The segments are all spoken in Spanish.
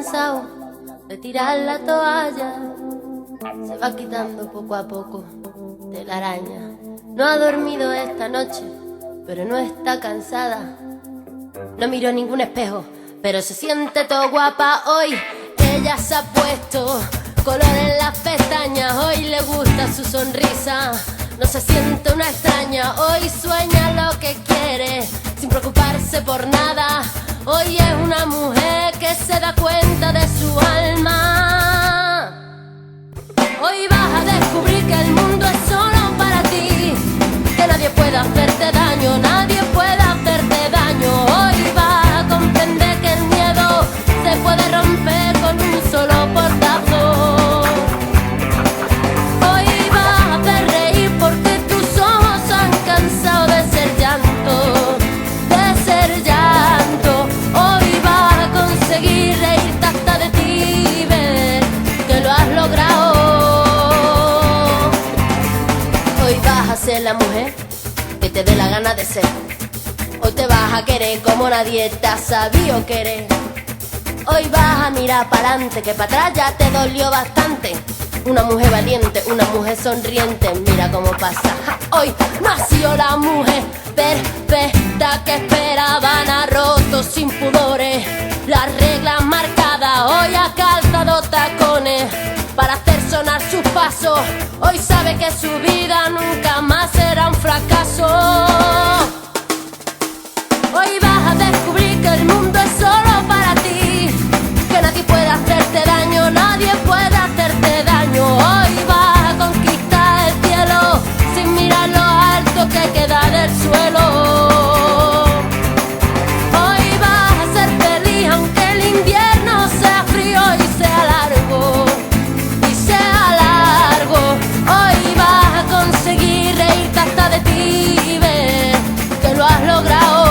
cansado de tirar la toalla. Se va quitando poco a poco de la araña. No ha dormido esta noche, pero no está cansada. No miró ningún espejo, pero se siente todo guapa hoy. Ella se ha puesto color en las pestañas. Hoy le gusta su sonrisa, no se siente una extraña. Hoy sueña lo que quiere, sin preocuparse por nada. Hoy es una mujer que se da cuenta de su alma. Hoy vas a descubrir que el mundo es solo para ti, que nadie puede hacerte daño, nadie puede hacerte daño. Hoy vas a comprender que el miedo se puede romper con un solo portazo. Hoy vas a hacer reír porque tus ojos han cansado de ser llanto, de ser llanto. Hoy vas a conseguir reírte hasta de ti y ver que lo has logrado. Hoy vas a ser la mujer que te dé la gana de ser. Hoy te vas a querer como nadie te ha sabido querer. Hoy vas a mirar para adelante, que para atrás ya te dolió bastante. Una mujer valiente, una mujer sonriente, mira cómo pasa. Hoy nació la mujer perfecta que esperaban. Ha roto sin pudores las reglas marcadas. Hoy ha calzado tacones para hacer sonar sus pasos. Hoy sabe que su vida nunca más será un fracaso. Hoy vas a descubrir que el mundo es solo para ti, que nadie puede hacerte daño, nadie puede hacerte daño. Hoy vas a conquistar el cielo sin mirar lo alto que queda del suelo. Hoy vas a ser feliz aunque el invierno sea frío y sea largo, y sea largo. Hoy vas a conseguir reírte hasta de ti y ver que lo has logrado.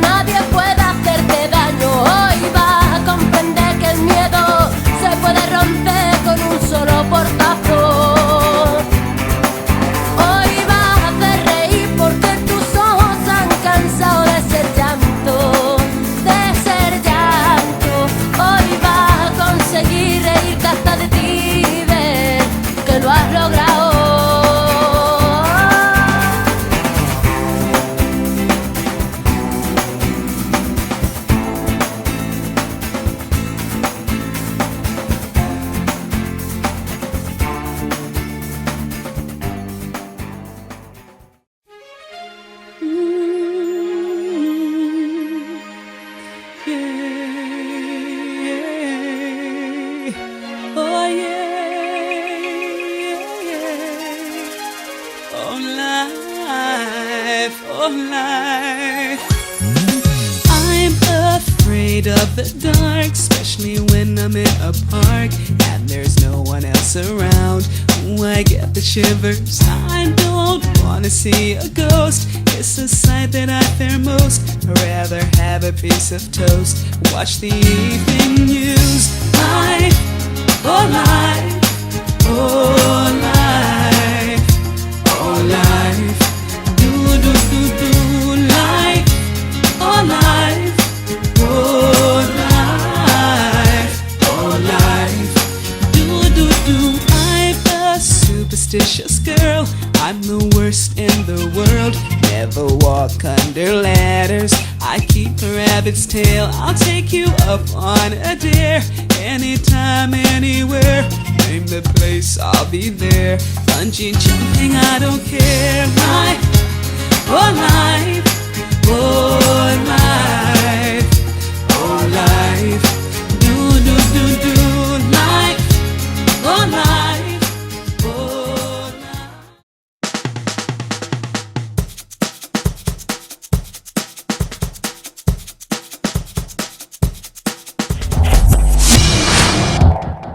Nadie puede hacerte daño. Hoy vas a comprender que el miedo se puede romper con un solo portazo. Hoy vas a hacer reír porque tus ojos han cansado de ser llanto, de ser llanto. Hoy vas a conseguir reírte hasta de ti y ver que lo has logrado. Of the dark, especially when I'm in a park and there's no one else around. Ooh, I get the shivers. I don't wanna see a ghost. It's a sight that I fear most. I'd rather have a piece of toast, watch the evening news. Life, oh life, oh life, oh life. Do do do do life, oh life. Oh life, oh life, do. I'm a superstitious girl, I'm the worst in the world. Never walk under ladders, I keep a rabbit's tail. I'll take you up on a dare, anytime, anywhere. Name the place, I'll be there. Bungee jumping, I don't care. Life, oh life.